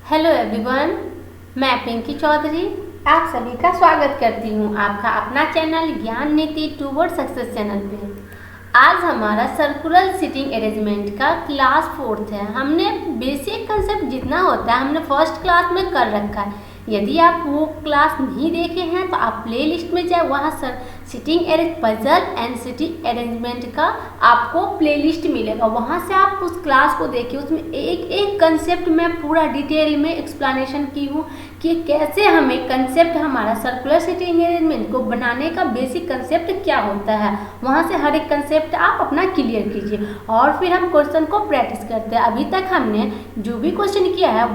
Hello everyone, मैं पिंकी चौधरी आप सभी का स्वागत करती हूँ आपका अपना चैनल ज्ञान नीति टूवर्ड सक्सेस चैनल पे। आज हमारा सर्कुलर सीटिंग अरेंजमेंट का क्लास 4th है। हमने बेसिक कंसेप्ट जितना होता है हमने फर्स्ट क्लास में कर रखा है। यदि आप वो क्लास नहीं देखे हैं तो आप प्लेलिस्ट में जाए, वहाँ seating puzzle and seating arrangement का आपको प्लेलिस्ट मिलेगा, वहाँ से आप उस क्लास को देखिए। उसमें एक एक कंसेप्ट मैं पूरा डिटेल में एक्सप्लेनेशन की हूँ कि कैसे हमें कंसेप्ट हमारा सर्कुलर सीटिंग अरेंजमेंट को बनाने का बेसिक कंसेप्ट क्या होता है। वहाँ से हर एक कंसेप्ट आप अपना क्लियर कीजिए और फिर हम क्वेश्चन को प्रैक्टिस करते हैं। अभी तक हमने जो भी क्वेश्चन किया है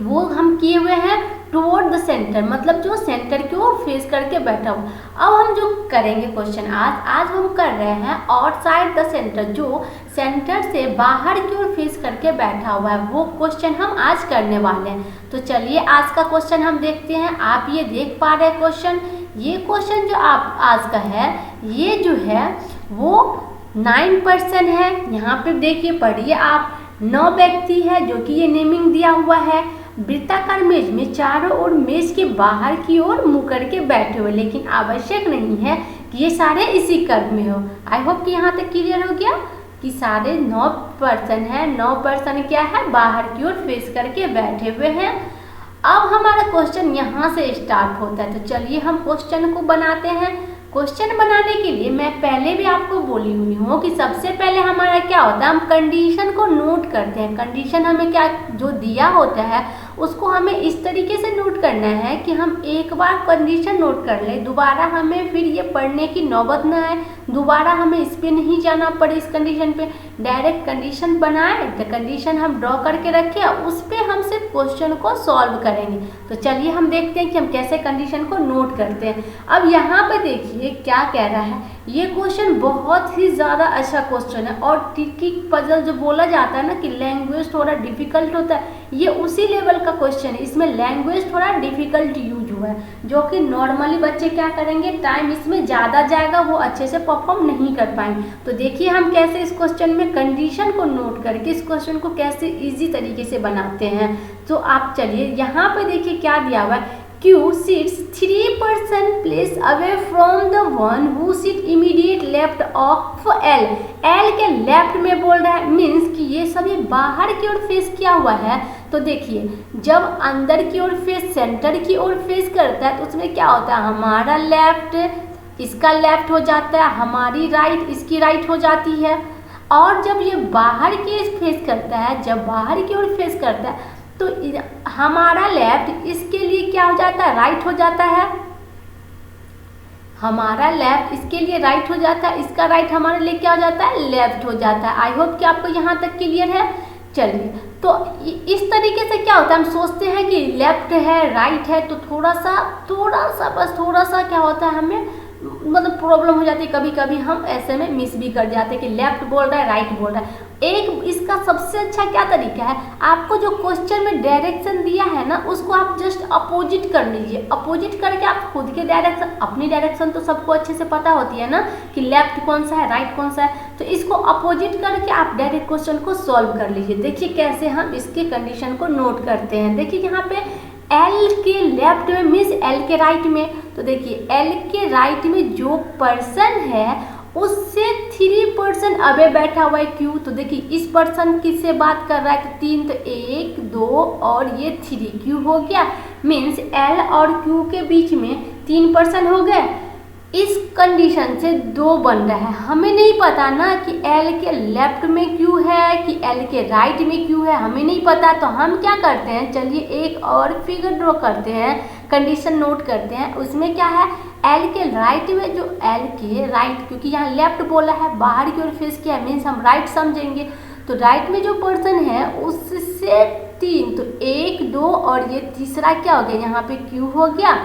वो हम किए हुए हैं टुवर्ड द सेंटर, मतलब जो सेंटर की ओर फेस करके बैठा हुआ। अब हम जो करेंगे क्वेश्चन आज हम कर रहे हैं आउटसाइड द सेंटर, जो सेंटर से बाहर की ओर फेस करके बैठा हुआ है, वो क्वेश्चन हम आज करने वाले हैं। तो चलिए आज का क्वेश्चन हम देखते हैं। आप ये देख पा रहे हैं क्वेश्चन, ये क्वेश्चन जो आप आज का है, ये जो है वो 9 पर्सन है। यहाँ पे देखिए, पढ़िए आप। 9 व्यक्ति है जो कि ये नेमिंग दिया हुआ है। वृत्ताकार मेज में चारों ओर मेज के बाहर की ओर मुंह करके बैठे हुए, लेकिन आवश्यक नहीं है कि ये सारे इसी कर्व में हो। आई होप कि यहाँ तक क्लियर हो गया कि सारे 9 पर्सन है। 9 पर्सन क्या है, बाहर की ओर फेस करके बैठे हुए हैं। अब हमारा क्वेश्चन यहाँ से स्टार्ट होता है। तो चलिए हम क्वेश्चन को बनाते हैं। क्वेश्चन बनाने के लिए मैं पहले भी आपको बोली हुई हूँ कि सबसे पहले हमारा क्या होता है, हम कंडीशन को नोट करते हैं। कंडीशन हमें क्या जो दिया होता है उसको हमें इस तरीके से नोट करना है कि हम एक बार कंडीशन नोट कर ले, दोबारा हमें फिर ये पढ़ने की नौबत ना आए, दोबारा हमें इस पे नहीं जाना पड़े। इस कंडीशन पे डायरेक्ट कंडीशन बनाए, तो कंडीशन हम ड्रॉ करके रखें, उस पर हम सिर्फ क्वेश्चन को सॉल्व करेंगे। तो चलिए हम देखते हैं कि हम कैसे कंडीशन को नोट करते हैं। अब यहाँ पे देखिए क्या कह रहा है, ये क्वेश्चन बहुत ही ज़्यादा अच्छा क्वेश्चन है। और ट्रिकी पजल जो बोला जाता है ना कि लैंग्वेज थोड़ा डिफिकल्ट होता है, ये उसी लेवल का क्वेश्चन है। इसमें लैंग्वेज थोड़ा डिफिकल्ट यूज हुआ है, जो कि नॉर्मली बच्चे क्या करेंगे, टाइम इसमें ज़्यादा जाएगा, वो अच्छे से परफॉर्म नहीं कर पाएंगे। तो देखिए हम कैसे इस क्वेश्चन में कंडीशन को नोट करके इस क्वेश्चन को कैसे ईजी तरीके से बनाते हैं। तो आप चलिए यहाँ पे देखिए क्या दिया हुआ है, Q sits 3 person place away from the one who sit immediate left of L। L के लेफ्ट में बोल रहा है, मीन्स कि ये सभी बाहर की ओर फेस किया हुआ है। तो देखिए जब अंदर की ओर फेस, सेंटर की ओर फेस करता है, तो उसमें क्या होता है, हमारा लेफ्ट इसका लेफ्ट हो जाता है, हमारी राइट इसकी राइट हो जाती है। और जब ये बाहर की फेस करता है, जब बाहर की ओर फेस करता है, तो हमारा लेफ्ट इसके लिए क्या हो जाता है, राइट हो जाता है। हमारा लेफ्ट इसके लिए राइट हो जाता है, इसका राइट हमारे लिए क्या हो जाता है, लेफ्ट हो जाता है। आई होप कि आपको यहाँ तक क्लियर है। चलिए तो इस तरीके से क्या होता है, हम सोचते हैं कि लेफ्ट है राइट है, तो थोड़ा सा क्या होता है, हमें मतलब प्रॉब्लम हो जाती है। कभी कभी हम ऐसे में मिस भी कर जाते हैं कि लेफ्ट बोल रहा है राइट बोल रहा है। एक इसका सबसे अच्छा क्या तरीका है, आपको जो क्वेश्चन में डायरेक्शन दिया है ना, उसको आप जस्ट अपोजिट कर लीजिए। अपोजिट करके आप खुद के डायरेक्शन, अपनी डायरेक्शन तो सबको अच्छे से पता होती है ना कि लेफ्ट कौन सा है राइट कौन सा है, तो इसको अपोजिट करके आप डायरेक्ट क्वेश्चन को सॉल्व कर लीजिए। देखिए कैसे हम इसके कंडीशन को नोट करते हैं। देखिए यहाँ पे L के लेफ्ट में मीन्स L के राइट में, तो देखिए L के राइट में जो पर्सन है उससे 3 पर्सन अबे बैठा हुआ है Q। तो देखिए इस पर्सन किससे बात कर रहा है, तो 3, तो 1 2 और ये 3 Q हो गया। मीन्स L और Q के बीच में 3 पर्सन हो गए। इस कंडीशन से 2 बन रहा है। हमें नहीं पता ना कि L के लेफ्ट में Q है कि L के राइट में Q है, हमें नहीं पता। तो हम क्या करते हैं, चलिए एक और फिगर ड्रॉ करते हैं, कंडीशन नोट करते हैं। उसमें क्या है, L के राइट में जो L के राइट, क्योंकि यहाँ लेफ्ट बोला है, बाहर की ओर फेस किया, मीन्स हम राइट समझेंगे। तो राइट में जो पर्सन है उससे 3, तो 1 2 और ये तीसरा क्या हो गया, यहाँ पे Q हो गया।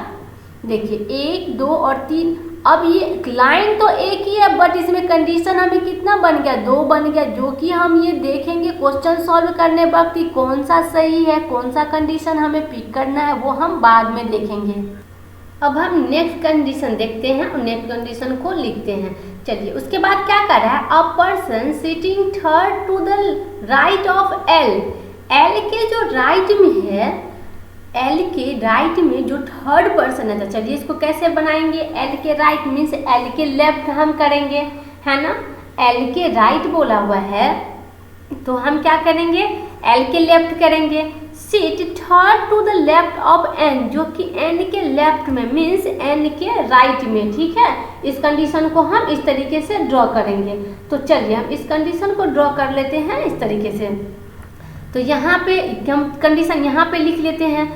देखिए 1 2 और 3। अब ये लाइन तो एक ही है, बट इसमें कंडीशन हमें कितना बन गया, 2 बन गया, जो कि हम ये देखेंगे क्वेश्चन सॉल्व करने वक्त कि कौन सा सही है, कौन सा कंडीशन हमें पिक करना है, वो हम बाद में देखेंगे। अब हम नेक्स्ट कंडीशन देखते हैं और नेक्स्ट कंडीशन को लिखते हैं। चलिए उसके बाद क्या कर रहा है, a person sitting third to the right of L L के जो राइट में है, एल के राइट में जो थर्ड पर्सन है, तो चलिए इसको कैसे बनाएंगे। एल के राइट मीन्स एल के लेफ्ट हम करेंगे, है ना। एल के राइट बोला हुआ है तो हम क्या करेंगे, एल के लेफ्ट करेंगे। Seat third to the left of N, जो कि एन के लेफ्ट में मीन्स एन के राइट में, ठीक है। इस कंडीशन को हम इस तरीके से ड्रॉ करेंगे। तो चलिए हम इस कंडीशन को ड्रॉ कर लेते हैं इस तरीके से। तो यहाँ पे हम कंडीशन यहाँ पे लिख लेते हैं।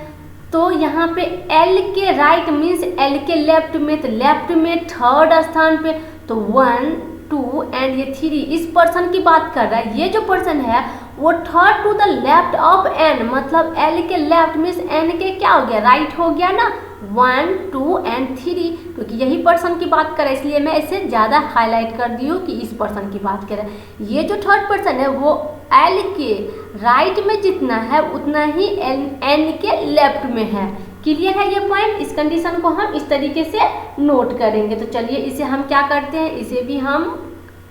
तो यहाँ पे एल के राइट मीन्स एल के लेफ्ट में, तो लेफ्ट में थर्ड स्थान पे, तो 1 2 एंड ये 3 इस पर्सन की बात कर रहा है। ये जो पर्सन है वो third to the left of N, मतलब एल के लेफ्ट मीन्स एन के क्या हो गया, राइट हो गया ना, 1 2 एंड 3, क्योंकि यही पर्सन की बात कर रहा है इसलिए मैं इसे ज़्यादा हाईलाइट कर दी हूँ कि इस पर्सन की बात कर रहा है। ये जो थर्ड पर्सन है वो एल के राइट में जितना है उतना ही एन के लेफ्ट में है। क्लियर है ये पॉइंट। इस कंडीशन को हम इस तरीके से नोट करेंगे। तो चलिए इसे हम क्या करते हैं, इसे भी हम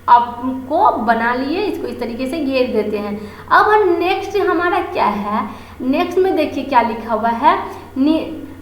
आपको बना लिए, इसको इस तरीके से घेर देते हैं। अब हम नेक्स्ट हमारा क्या है, नेक्स्ट में देखिए क्या लिखा हुआ है,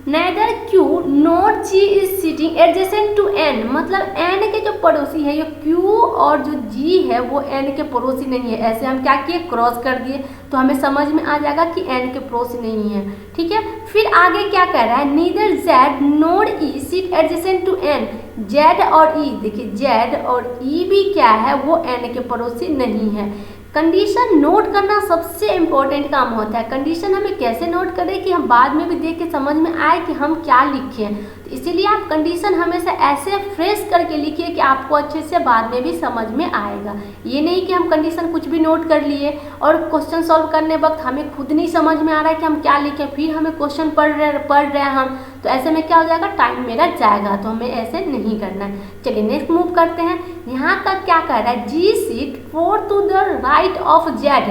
neither Q not G is sitting adjacent to N, मतलब एन के जो पड़ोसी है, ये क्यू और जो जी है वो एन के पड़ोसी नहीं है। ऐसे हम क्या किए, क्रॉस कर दिए, तो हमें समझ में आ जाएगा कि एन के पड़ोसी नहीं है, ठीक है। फिर आगे क्या कह रहा है, neither Z nor E sit adjacent to N, Z और ई, देखिए जेड और ई भी क्या है, वो एन के पड़ोसी नहीं है। कंडीशन नोट करना सबसे इम्पोर्टेंट काम होता है। कंडीशन हमें कैसे नोट करें कि हम बाद में भी देख के समझ में आए कि हम क्या लिखें। तो इसीलिए आप कंडीशन हमेशा ऐसे फ्रेश करके लिखिए कि आपको अच्छे से बाद में भी समझ में आएगा। ये नहीं कि हम कंडीशन कुछ भी नोट कर लिए और क्वेश्चन सॉल्व करने वक्त हमें खुद नहीं समझ में आ रहा है कि हम क्या लिखें, फिर हमें क्वेश्चन पढ़ रहे हैं हम, तो ऐसे में क्या हो जाएगा, टाइम मेरा जाएगा। तो हमें ऐसे नहीं करना है। चलिए नेक्स्ट मूव करते हैं। यहाँ तक क्या कह रहा है, G seat 4 to the right of Z,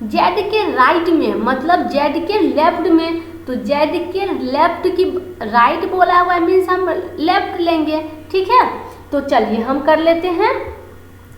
Z के राइट में मतलब जेड के लेफ्ट में, तो जेड के लेफ्ट की राइट बोला हुआ है मीन्स हम लेफ्ट लेंगे, ठीक है। तो चलिए हम कर लेते हैं,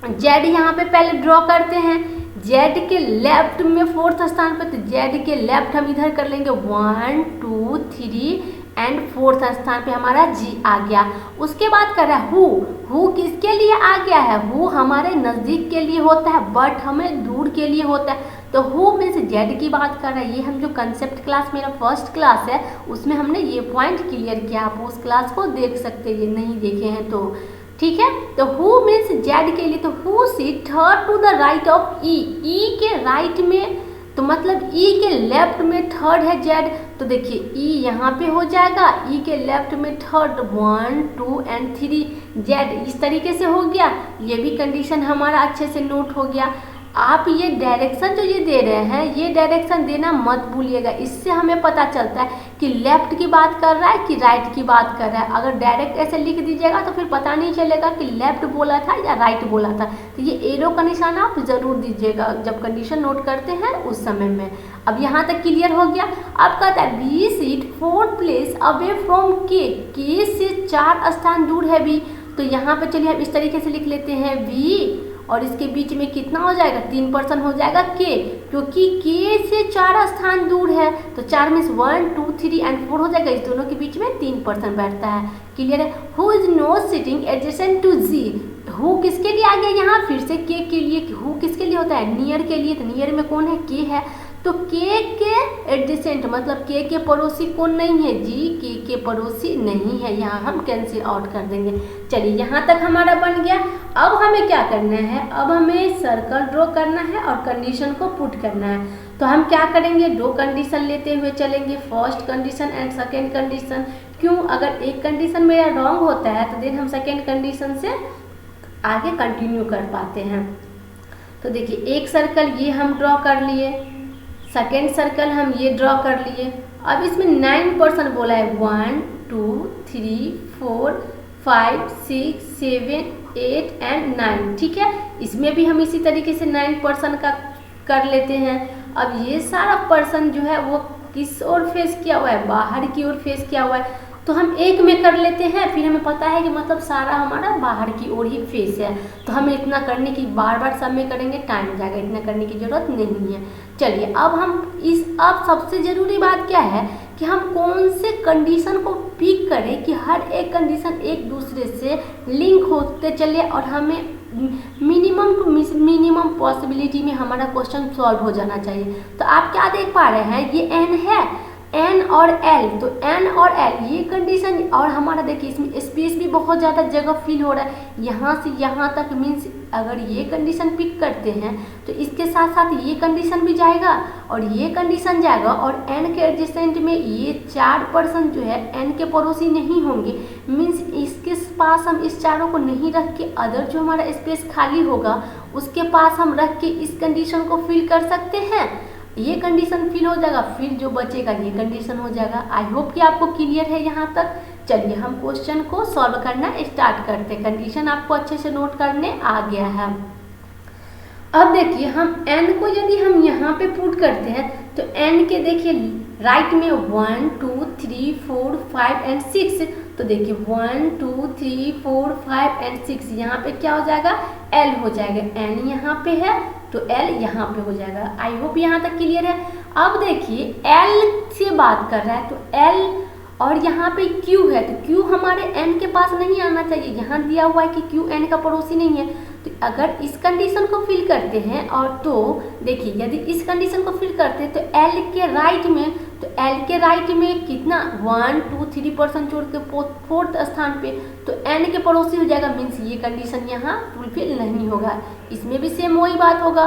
जेड यहाँ पे पहले ड्रॉ करते हैं। जेड के लेफ्ट में फोर्थ स्थान पे, तो जेड के लेफ्ट हम इधर कर लेंगे 1 2 3 एंड फोर्थ स्थान पे हमारा जी आ गया। उसके बाद कर रहा है हु किसके लिए आ गया है, हु हमारे नज़दीक के लिए होता है बट हमें दूर के लिए होता है। तो हु मीन्स जेड की बात कर रहा है। ये हम जो कंसेप्ट क्लास मेरा फर्स्ट क्लास है उसमें हमने ये पॉइंट क्लियर किया, आप उस क्लास को देख सकते हैं, ये नहीं देखे हैं तो, ठीक है। तो हु मीन्स जेड के लिए, तो who seat third to the right of E, E के राइट में, तो मतलब ई के लेफ्ट में थर्ड है जेड, तो देखिए ई यहाँ पे हो जाएगा, ई के लेफ्ट में थर्ड 1 2 एंड 3 जेड, इस तरीके से हो गया। ये भी कंडीशन हमारा अच्छे से नोट हो गया। आप ये डायरेक्शन जो ये दे रहे हैं, ये डायरेक्शन देना मत भूलिएगा, इससे हमें पता चलता है कि लेफ्ट की बात कर रहा है कि राइट की बात कर रहा है। अगर डायरेक्ट ऐसे लिख दीजिएगा तो फिर पता नहीं चलेगा कि लेफ्ट बोला था या राइट बोला था। तो ये एरो का निशान आप ज़रूर दीजिएगा जब कंडीशन नोट करते हैं उस समय में। अब यहाँ तक क्लियर हो गया। अब कहता है B seat 4th place away from K से 4 स्थान दूर है बी, तो यहाँ पे चलिए हम इस तरीके से लिख लेते हैं बी, और इसके बीच में कितना हो जाएगा, 3% हो जाएगा के, क्योंकि के से 4 स्थान दूर है, तो 4 मीन्स 1 2 3 एंड 4 हो जाएगा, इस दोनों के बीच में 3% बैठता है। क्लियर है। Who is not sitting adjacent to G, who किसके लिए आ गया यहाँ फिर से के लिए, हु किसके लिए होता है, नियर के लिए, तो नियर में कौन है, के है, तो के एडजेसेंट मतलब के पड़ोसी कौन नहीं है, जी के पड़ोसी नहीं है, यहाँ हम कैंसिल आउट कर देंगे। चलिए यहाँ तक हमारा बन गया। अब हमें क्या करना है, अब हमें सर्कल ड्रॉ करना है और कंडीशन को पुट करना है। तो हम क्या करेंगे, 2 कंडीशन लेते हुए चलेंगे, first condition and second condition. क्यों, अगर एक कंडीशन मेरा रॉन्ग होता है तो देन हम सेकेंड कंडीशन से आगे कंटिन्यू कर पाते हैं। तो देखिए एक सर्कल ये हम ड्रॉ कर लिए, सेकेंड सर्कल हम ये ड्रॉ कर लिए। अब इसमें 9% बोला है, 1 2 3 4 5 6 7 8 एंड 9, ठीक है। इसमें भी हम इसी तरीके से 9% का कर लेते हैं। अब ये सारा पर्सन जो है वो किस ओर फेस किया हुआ है, बाहर की ओर फेस किया हुआ है। तो हम एक में कर लेते हैं, फिर हमें पता है कि मतलब सारा हमारा बाहर की ओर ही फेस है, तो हमें इतना करने की बार बार सब में करेंगे टाइम जाएगा, इतना करने की ज़रूरत नहीं है। चलिए अब अब सबसे ज़रूरी बात क्या है कि हम कौन से कंडीशन को पिक करें कि हर एक कंडीशन एक दूसरे से लिंक होते चले और हमें मिनिमम टू मिनिमम पॉसिबिलिटी में हमारा क्वेश्चन सॉल्व हो जाना चाहिए। तो आप क्या देख पा रहे हैं, ये एन है, एन और एल, तो एन और एल ये कंडीशन, और हमारा देखिए इसमें स्पेस भी बहुत ज़्यादा जगह फिल हो रहा है, यहाँ से यहाँ तक मीन्स अगर ये कंडीशन पिक करते हैं तो इसके साथ साथ ये कंडीशन भी जाएगा और ये कंडीशन जाएगा, और एन के एडजेसेंट में ये 4 पर्सन जो है एन के पड़ोसी नहीं होंगे, मीन्स इसके पास हम इस चारों को नहीं रख के अदर जो हमारा स्पेस खाली होगा उसके पास हम रख के इस कंडीशन को फिल कर सकते हैं। ये कंडीशन फिल हो जाएगा, फिर जो बचेगा ये कंडीशन हो जाएगा। आई होप कि आपको क्लियर है यहाँ तक। चलिए हम क्वेश्चन को सॉल्व करना स्टार्ट करते हैं। कंडीशन आपको अच्छे से नोट करने आ गया है। अब देखिए हम n को यदि हम यहाँ पे पुट करते हैं तो n के देखिए राइट में 1 2 3 4 5 एंड 6, तो देखिए 1 2 3 4 5 एंड 6 यहाँ पे क्या हो जाएगा, l हो जाएगा, n यहाँ पे है तो l यहाँ पे हो जाएगा। आई होप यहाँ तक क्लियर है। अब देखिए l से बात कर रहा है तो l और यहाँ पे q है तो q हमारे n के पास नहीं आना चाहिए, यहाँ दिया हुआ है कि q n का पड़ोसी नहीं है। तो अगर इस कंडीशन को फिल करते हैं और तो देखिए यदि इस कंडीशन को फिल करते हैं तो l के राइट में, तो l के राइट में कितना 1 2 3 पर्सन छोड़ के 4th स्थान पे तो n के पड़ोसी हो जाएगा, मीन्स ये कंडीशन यहाँ फुलफिल नहीं होगा। इसमें भी सेम वही बात होगा।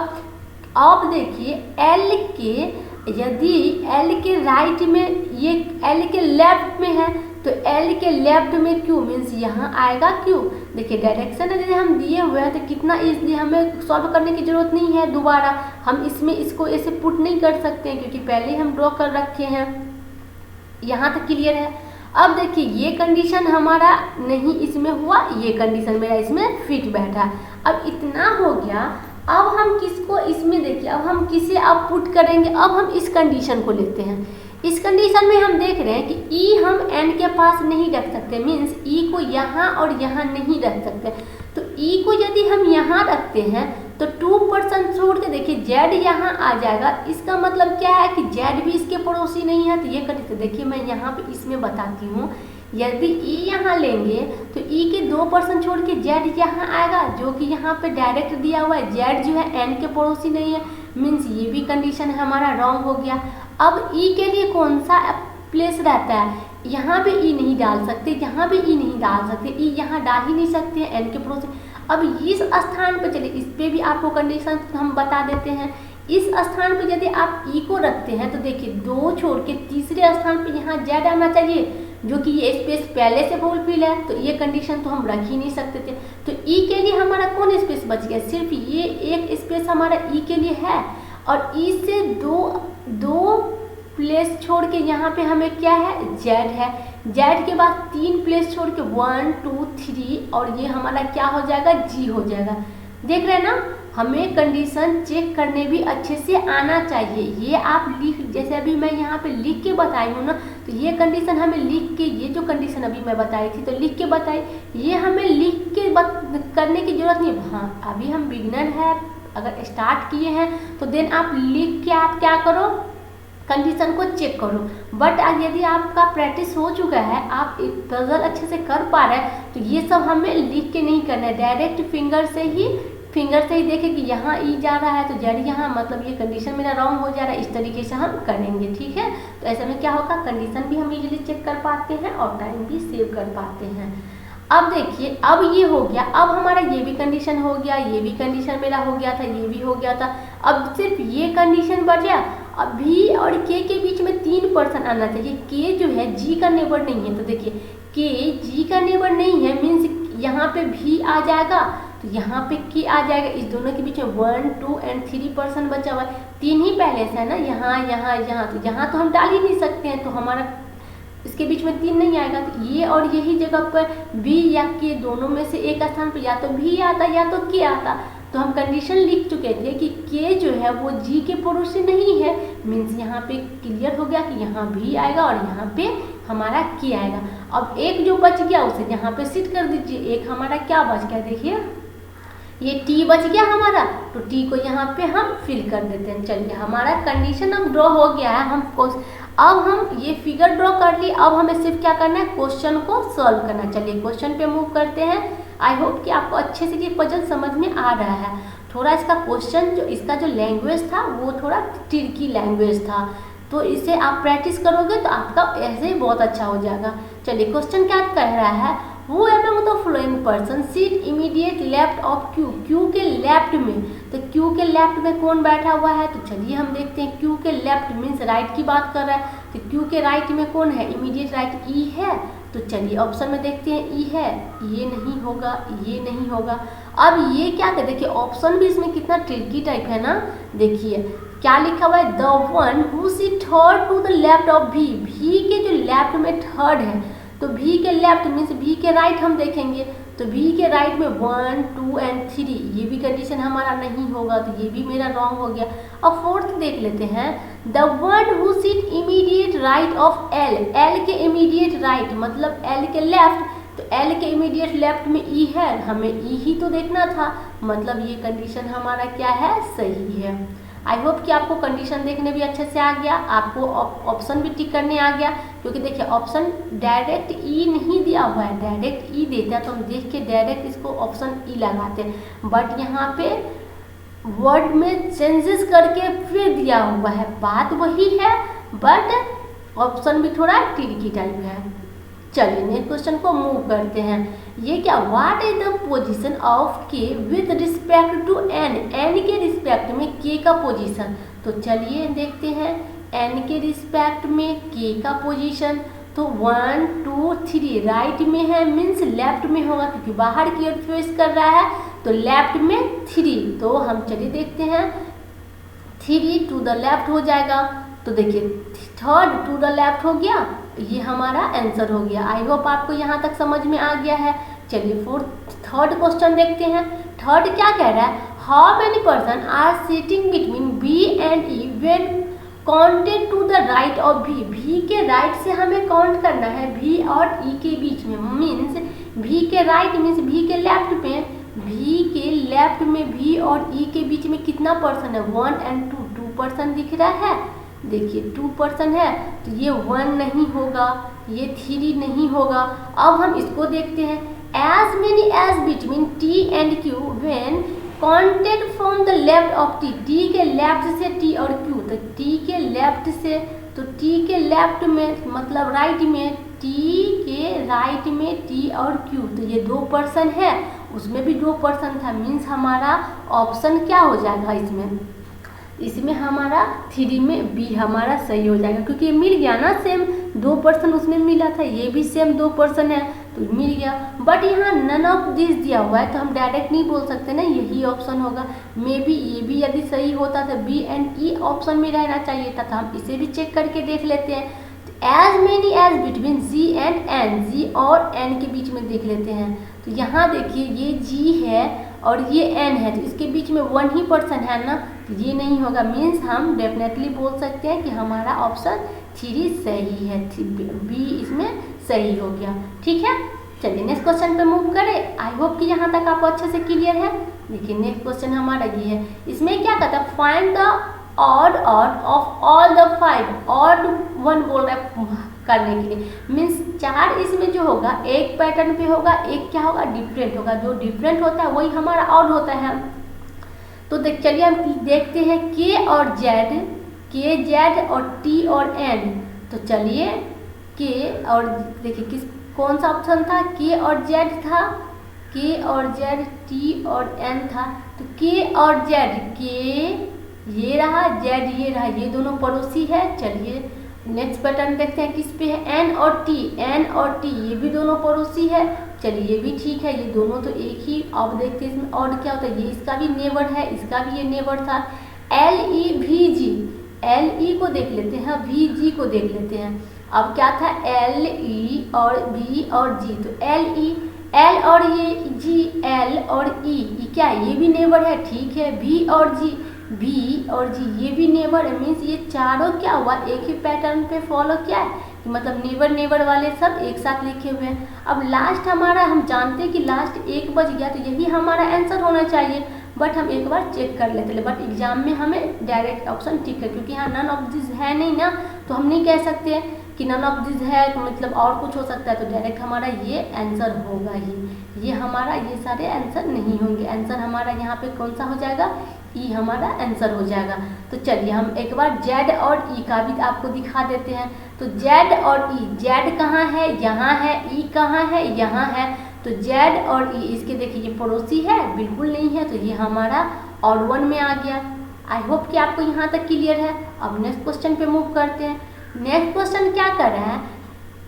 अब देखिए l के यदि L के राइट में ये L के लेफ्ट में है तो L के लेफ्ट में Q मीन्स यहाँ आएगा Q। देखिए डायरेक्शन यदि हम दिए हुए हैं तो कितना इजली हमें सॉल्व करने की ज़रूरत नहीं है, दोबारा हम इसमें इसको ऐसे पुट नहीं कर सकते हैं क्योंकि पहले ही हम ड्रॉ कर रखे हैं। यहाँ तक क्लियर है। अब देखिए ये कंडीशन हमारा नहीं इसमें हुआ, ये कंडीशन मेरा इसमें फिट बैठा। अब इतना हो गया। अब हम किसको इसमें देखिए, अब हम किसे अब पुट करेंगे, अब हम इस कंडीशन को लेते हैं। इस कंडीशन में हम देख रहे हैं कि ई हम एन के पास नहीं रख सकते, मीन्स ई को यहाँ और यहाँ नहीं रख सकते। तो ई को यदि हम यहाँ रखते हैं तो 2% छोड़ के देखिए जेड यहाँ आ जाएगा। इसका मतलब क्या है कि जेड भी इसके पड़ोसी नहीं है, तो ये कंडीशन देखिए मैं यहाँ पे इसमें बताती हूँ। यदि ई यहाँ लेंगे तो ई के 2% छोड़ के जेड यहाँ आएगा, जो कि यहाँ पे डायरेक्ट दिया हुआ है। जेड जो है एन के पड़ोसी नहीं है, मीन्स ये भी कंडीशन हमारा रॉन्ग हो गया। अब ई के लिए कौन सा प्लेस रहता है, यहाँ पे ई नहीं डाल सकते, यहाँ पे ई नहीं डाल सकते, ई यहाँ डाल ही नहीं सकते हैं एन के पड़ोसी। अब इस स्थान पे चलिए, इस पे भी आपको कंडीशन हम बता देते हैं। इस स्थान पे यदि आप ई को रखते हैं तो देखिए 2 छोड़ के तीसरे स्थान पे यहाँ जेड आना चाहिए, जो कि ये स्पेस पहले से फुलफिल है, तो ये कंडीशन तो हम रख ही नहीं सकते थे। तो ई के लिए हमारा कौन स्पेस बच गया, सिर्फ ये एक स्पेस हमारा ई के लिए है। और ई से दो प्लेस छोड़ के यहाँ पे हमें क्या है, जेड है। जेड के बाद 3 प्लेस छोड़ के 1 2 3 और ये हमारा क्या हो जाएगा, जी हो जाएगा। देख रहे हैं ना, हमें कंडीशन चेक करने भी अच्छे से आना चाहिए। ये आप लिख, जैसे अभी मैं यहाँ पे लिख के बताई हूँ ना, तो ये कंडीशन हमें लिख के, ये जो कंडीशन अभी मैं बताई थी तो लिख के बताई, ये हमें लिख के करने की जरूरत नहीं है। हाँ अभी हम बिगिनर है, अगर स्टार्ट किए हैं तो देन आप लिख के आप क्या करो, कंडीशन को चेक करो। बट यदि आपका प्रैक्टिस हो चुका है, आप एक पजल अच्छे से कर पा रहे हैं, तो ये सब हमें लिख के नहीं करना है, डायरेक्ट फिंगर से ही देखें कि यहाँ ई जा रहा है तो जेड यहाँ, मतलब ये कंडीशन मेरा रॉन्ग हो जा रहा है। इस तरीके से हम करेंगे, ठीक है। तो ऐसे में क्या होगा, कंडीशन भी हम इजीली चेक कर पाते हैं और टाइम भी सेव कर पाते हैं। अब देखिए, अब ये हो गया, अब हमारा ये भी कंडीशन हो गया, ये भी कंडीशन मेरा हो गया था, ये भी हो गया था। अब सिर्फ ये कंडीशन बचा। अब भी और के बीच में 3% आना चाहिए। के जो है जी का नेबर नहीं है, तो देखिए के जी का नेबर नहीं है, मीन्स यहाँ पे भी आ जाएगा, तो यहाँ पे के आ जाएगा। इस दोनों के बीच में 1 2 एंड 3% बचा हुआ है। 3 ही पहले से है ना, यहाँ यहाँ यहाँ, तो यहाँ तो हम डाल ही नहीं सकते हैं, तो हमारा इसके बीच में 3 नहीं आएगा। तो ये और यही जगह पर बी या के दोनों में से एक स्थान पर या तो भी आता या तो के आता। तो हम कंडीशन लिख चुके थे कि के जो है वो जी के पड़ोसी नहीं है, मीन्स यहाँ पे क्लियर हो गया कि यहाँ भी आएगा और यहाँ पे हमारा के आएगा। अब एक जो बच गया उसे यहाँ पे शिफ्ट कर दीजिए, एक हमारा क्या बच गया, देखिए ये टी बच गया हमारा, तो टी को यहाँ पे हम फिल कर देते हैं। चलिए हमारा कंडीशन अब ड्रॉ हो गया है। अब हम ये फिगर ड्रॉ कर ली, अब हमें सिर्फ क्या करना है, क्वेश्चन को सॉल्व करना। चलिए क्वेश्चन पे मूव करते हैं। आई होप कि आपको अच्छे से ये पजल समझ में आ रहा है। थोड़ा इसका क्वेश्चन जो इसका जो लैंग्वेज था वो थोड़ा ट्रिकी लैंग्वेज था, तो इसे आप प्रैक्टिस करोगे तो आपका ऐसे ही बहुत अच्छा हो जाएगा। चलिए क्वेश्चन क्या कह रहा है, who among the following person seat immediate left of Q, Q के लेफ्ट में, तो क्यू के लेफ्ट में कौन बैठा हुआ है, तो चलिए हम देखते हैं। क्यू के लेफ्ट मीन्स राइट की बात कर रहा है, तो क्यू के राइट में कौन है, इमीडिएट राइट ई है। तो चलिए ऑप्शन में देखते हैं, ई है, ये नहीं होगा, ये नहीं होगा। अब ये क्या है, देखिए ऑप्शन भी इसमें कितना ट्रिकी टाइप है ना। देखिए क्या लिखा हुआ है, the one who seat third to the left of B, B के जो लेफ्ट में थर्ड है, तो भी के लेफ्ट मीन्स भी के राइट हम देखेंगे, तो भी के राइट में 1 2 एंड 3, ये भी कंडीशन हमारा नहीं होगा, तो ये भी मेरा रॉन्ग हो गया। अब फोर्थ देख लेते हैं, the one who seat immediate right of L, L के इमीडिएट राइट मतलब एल के लेफ्ट, तो एल के इमीडिएट लेफ्ट में ई है, हमें ई ही तो देखना था, मतलब ये कंडीशन हमारा क्या है, सही है। आई होप कि आपको कंडीशन देखने भी अच्छे से आ गया, आपको ऑप्शन भी टिक करने आ गया, क्योंकि देखिए ऑप्शन डायरेक्ट ई नहीं दिया हुआ है, डायरेक्ट ई देता तो हम देख के डायरेक्ट इसको ऑप्शन ई लगाते हैं, बट यहाँ पे वर्ड में चेंजेस करके फिर दिया हुआ है, बात वही है बट ऑप्शन भी थोड़ा ट्रिकी टाइप है। चलिए नेक्स्ट क्वेश्चन को मूव करते हैं। ये क्या, what is the position of K with respect to N, N के रिस्पेक्ट में के का पोजीशन, तो चलिए देखते हैं एन के रिस्पेक्ट में के का पोजीशन, तो 1 2 3 राइट में है मीन्स लेफ्ट में होगा, क्योंकि बाहर की ओर फेस कर रहा है, तो लेफ्ट में 3, तो हम चलिए देखते हैं 3 टू द लेफ्ट हो जाएगा, तो देखिए थर्ड टू द लेफ्ट हो गया, ये हमारा आंसर हो गया। आई होप आपको यहाँ तक समझ में आ गया है। चलिए थर्ड क्वेश्चन देखते हैं। थर्ड क्या कह रहा है, how many person are sitting between B and E when counted to the right of B, B के राइट से हमें काउंट करना है भी और ई के बीच में, मीन्स भी के राइट मीन्स भी के लेफ्ट में, भी के लेफ्ट में भी और ई के बीच में कितना पर्सन है, 1 एंड 2 पर्सन दिख रहा है, देखिए 2 पर्सन है, तो ये 1 नहीं होगा, ये 3 नहीं होगा। अब हम इसको देखते हैं, as many as between T and Q when counted from the left of T, T के लेफ्ट से टी और क्यू, तो टी के लेफ्ट से, तो टी के लेफ्ट में मतलब राइट में, टी के राइट में टी और क्यू, तो ये 2 पर्सन है, उसमें भी 2 पर्सन था, मीन्स हमारा ऑप्शन क्या हो जाएगा इसमें हमारा 3 में बी हमारा सही हो जाएगा, क्योंकि मिल गया ना सेम 2 पर्सन उसमें मिला था, ये भी सेम 2 पर्सन है तो मिल गया। बट यहाँ नन ऑफ दिस दिया हुआ है, तो हम डायरेक्ट नहीं बोल सकते ना यही ऑप्शन होगा, मे बी ये भी यदि सही होता तो बी एंड ई ऑप्शन में रहना चाहिए था, तो हम इसे भी चेक करके देख लेते हैं। As many as between G and N, G और एन के बीच में देख लेते हैं, तो यहाँ देखिए ये जी है और ये एन है, तो इसके बीच में 1 ही पर्सन है ना, तो ये नहीं होगा, मीन्स हम डेफिनेटली बोल सकते हैं कि हमारा ऑप्शन 3 सही है, बी इसमें सही हो गया। ठीक है, चलिए नेक्स्ट क्वेश्चन पे मूव करें। आई होप कि यहाँ तक आपको अच्छे से क्लियर है। देखिए नेक्स्ट क्वेश्चन हमारा ये है, इसमें क्या कहता है, find the odd of all the 5, odd 1 बोल रहा है करने के लिए, मीन्स 4 इसमें जो होगा एक पैटर्न पे होगा, एक क्या होगा डिफरेंट होगा, जो डिफरेंट होता है वही हमारा ऑड होता है। तो चलिए हम देखते हैं के और जेड, के जेड और टी और एन, तो चलिए के और देखिए कौन सा ऑप्शन था, के और जेड था, के और जेड, टी और एन था, तो के और जेड, के ये रहा, जेड ये रहा, ये दोनों पड़ोसी है। चलिए नेक्स्ट पैटर्न देखते हैं किस पे है, एन और टी, एन और टी ये भी दोनों पड़ोसी है, चलिए ये भी ठीक है, ये दोनों तो एक ही। अब देखते हैं इसमें और क्या होता है, ये इसका भी नेबर है, इसका भी ये नेबर था, एल ई भी जी, एल ई को देख लेते हैं, वी जी को देख लेते हैं। अब क्या था, एल ई और वी और जी, तो एल ई, एल और ये जी, एल और ई क्या ये भी नेबर है, ठीक है, वी और जी, भी और जी, ये भी नेबर है। मीन्स ये चारों क्या हुआ, एक ही पैटर्न पे फॉलो किया है कि मतलब नेबर नेबर वाले सब एक साथ लिखे हुए हैं। अब लास्ट हमारा, हम जानते हैं कि लास्ट 1 बज गया, तो यही हमारा आंसर होना चाहिए। बट हम एक बार चेक कर लेते हैं, बट एग्जाम में हमें डायरेक्ट ऑप्शन टिक है, क्योंकि यहाँ नन ऑफ दिस है नहीं ना, तो हम नहीं कह सकते हैं कि नन ऑफ दिस है, तो मतलब और कुछ हो सकता है, तो डायरेक्ट हमारा ये आंसर होगा ही। ये हमारा, ये सारे आंसर नहीं होंगे। आंसर हमारा यहाँ पे कौन सा हो जाएगा, ई हमारा आंसर हो जाएगा। तो चलिए हम एक बार जेड और ई का भी आपको दिखा देते हैं। तो जेड और ई, जेड कहाँ है, यहाँ है, ई कहाँ है, यहाँ है। तो जेड और ई, इसके देखिए ये पड़ोसी है, बिल्कुल नहीं है, तो ये हमारा ऑड वन में आ गया। आई होप कि आपको यहाँ तक क्लियर है। अब नेक्स्ट क्वेश्चन पे मूव करते हैं। नेक्स्ट क्वेश्चन क्या कर रहा है,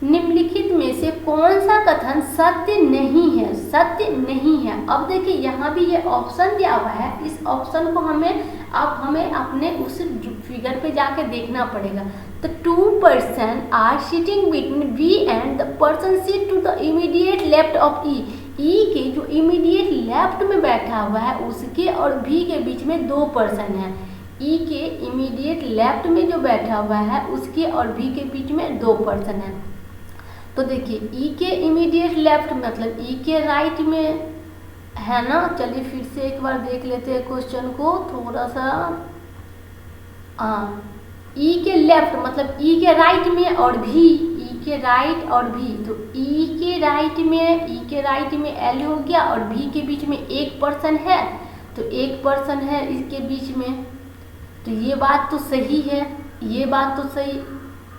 निम्नलिखित में से कौन सा कथन सत्य नहीं है, सत्य नहीं है। अब देखिए यहाँ भी ये ऑप्शन दिया हुआ है, इस ऑप्शन को हमें अपने उस फिगर पे जाके देखना पड़ेगा। तो 2 person are sitting between B and the person seat to the immediate left of E. E के जो इमीडिएट लेफ्ट में बैठा हुआ है उसके और भी के बीच में 2 person है। ई के इमीडिएट लेफ्ट में जो बैठा हुआ है उसके और भी के बीच में 2 person है। तो देखिए ई के इमीडिएट लेफ्ट मतलब ई के राइट में है ना। चलिए फिर से एक बार देख लेते हैं क्वेश्चन को थोड़ा सा। ई के लेफ्ट मतलब ई के राइट में और भी, ई के राइट और भी, तो ई के राइट में एल हो गया और भी के बीच में 1 person है, तो 1 person है इसके बीच में। तो ये बात तो सही है, ये बात तो सही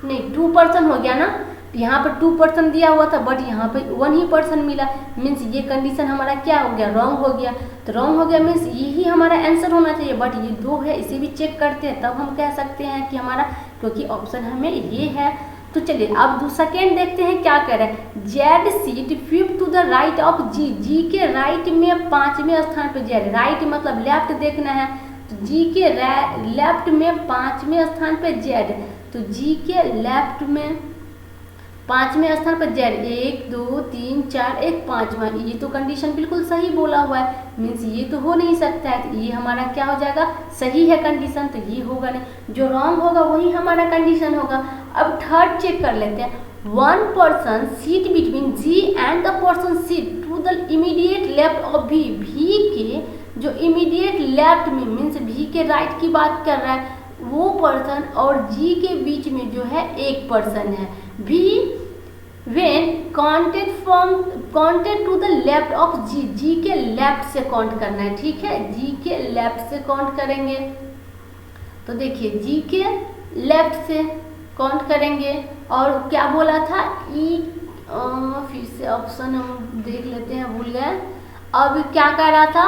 नहीं, 2 person हो गया ना। यहाँ पर 2 person दिया हुआ था बट यहाँ पे 1 ही person मिला, मीन्स ये कंडीशन हमारा क्या हो गया, रॉन्ग हो गया। तो रॉन्ग हो गया मीन्स यही हमारा आंसर होना चाहिए, बट ये 2 है, इसे भी चेक करते हैं तब हम कह सकते हैं कि हमारा, क्योंकि ऑप्शन हमें ये है। तो चलिए अब सेकेंड देखते हैं क्या कह रहा है। Z seat 5th to the right of G, G के राइट में 5वें स्थान पर जेड, राइट मतलब लेफ्ट देखना है, तो जी के लेफ्ट में 5वें स्थान पर जेड, तो जी के लेफ्ट में 5वें स्थान पर जेड, 1 2 3 4 1 5वां। ये तो कंडीशन बिल्कुल सही बोला हुआ है, मीन्स ये तो हो नहीं सकता है, तो ये हमारा क्या हो जाएगा, सही है कंडीशन, तो ये होगा नहीं। जो रॉन्ग होगा वही हमारा कंडीशन होगा। अब थर्ड चेक कर लेते हैं। 1 person seat between G and the person seat to the immediate left of B, B के जो इमीडिएट लेफ्ट में मीन्स भी के राइट की बात कर रहा है, वो पर्सन और जी के बीच में जो है 1 person है। भी when counted to the left of G, G के लेफ्ट से काउंट करना है, ठीक है, जी के लेफ्ट से काउंट करेंगे। तो देखिए जी के लेफ्ट से काउंट करेंगे और क्या बोला था, ई फिर से ऑप्शन हम देख लेते हैं, भूल गए। अब क्या कह रहा था,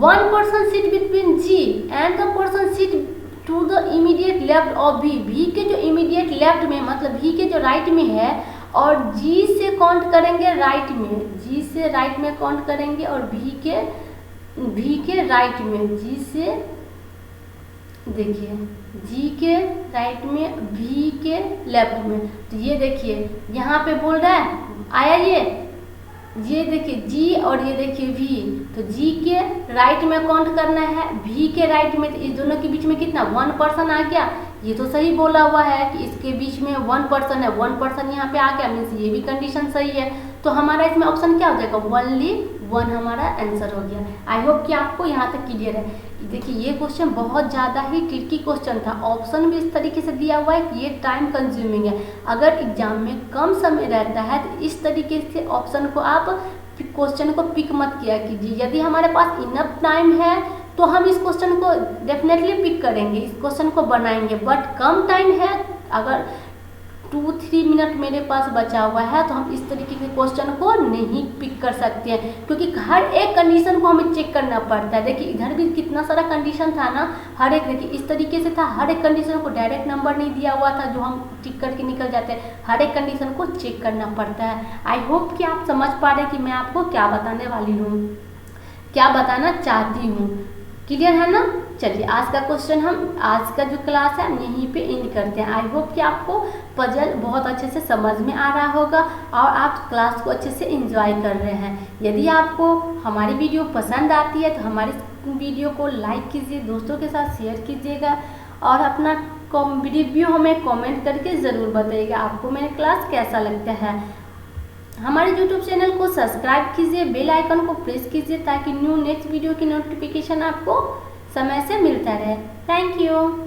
1 person seat between G and the person seat to the immediate left of B, B के जो इमीडिएट लेफ्ट में मतलब भी के जो राइट में है और जी से काउंट करेंगे राइट में, जी से राइट में काउंट करेंगे और भी के राइट में, जी से देखिए जी के राइट में भी के लेफ्ट में। तो ये देखिए यहाँ पे बोल रहा है आया ये देखिए जी और ये देखिए भी, तो जी के राइट में काउंट करना है, भी के राइट में, तो इस दोनों के बीच में कितना 1 person आ गया। ये तो सही बोला हुआ है कि इसके बीच में 1 person है, 1 person यहाँ पे आ गया, मीन्स ये भी कंडीशन सही है। तो हमारा इसमें ऑप्शन क्या हो जाएगा, ओनली 1 हमारा आंसर हो गया। आई होप कि आपको यहाँ तक क्लियर है। देखिए ये क्वेश्चन बहुत ज़्यादा ही ट्रिकी क्वेश्चन था, ऑप्शन भी इस तरीके से दिया हुआ है कि ये टाइम कंज्यूमिंग है। अगर एग्जाम में कम समय रहता है तो इस तरीके से ऑप्शन को आप क्वेश्चन को पिक मत किया कीजिए। यदि हमारे पास इनफ टाइम है तो हम इस क्वेश्चन को डेफिनेटली पिक करेंगे, इस क्वेश्चन को बनाएंगे, बट कम टाइम है, अगर 2-3 मिनट मेरे पास बचा हुआ है तो हम इस तरीके के क्वेश्चन को नहीं पिक कर सकते हैं, क्योंकि हर एक कंडीशन को हमें चेक करना पड़ता है। देखिए इधर भी कितना सारा कंडीशन था ना, हर एक देखिए इस तरीके से था, हर एक कंडीशन को डायरेक्ट नंबर नहीं दिया हुआ था जो हम टिक करके निकल जाते हैं, हर एक कंडीशन को चेक करना पड़ता है। आई होप कि आप समझ पा रहे कि मैं आपको क्या बताने वाली हूँ, क्या बताना चाहती हूँ। क्लियर है ना। चलिए आज का क्वेश्चन हम आज का जो क्लास है हम यहीं पे एंड करते हैं। आई होप कि आपको पजल बहुत अच्छे से समझ में आ रहा होगा और आप क्लास को अच्छे से एंजॉय कर रहे हैं। यदि आपको हमारी वीडियो पसंद आती है तो हमारे वीडियो को लाइक कीजिए, दोस्तों के साथ शेयर कीजिएगा और अपना रिव्यू हमें कमेंट करके ज़रूर बताइएगा आपको मेरा क्लास कैसा लगता है। हमारे YouTube चैनल को सब्सक्राइब कीजिए, बेल आइकन को प्रेस कीजिए ताकि नेक्स्ट वीडियो की नोटिफिकेशन आपको समय से मिलता रहे। Thank you.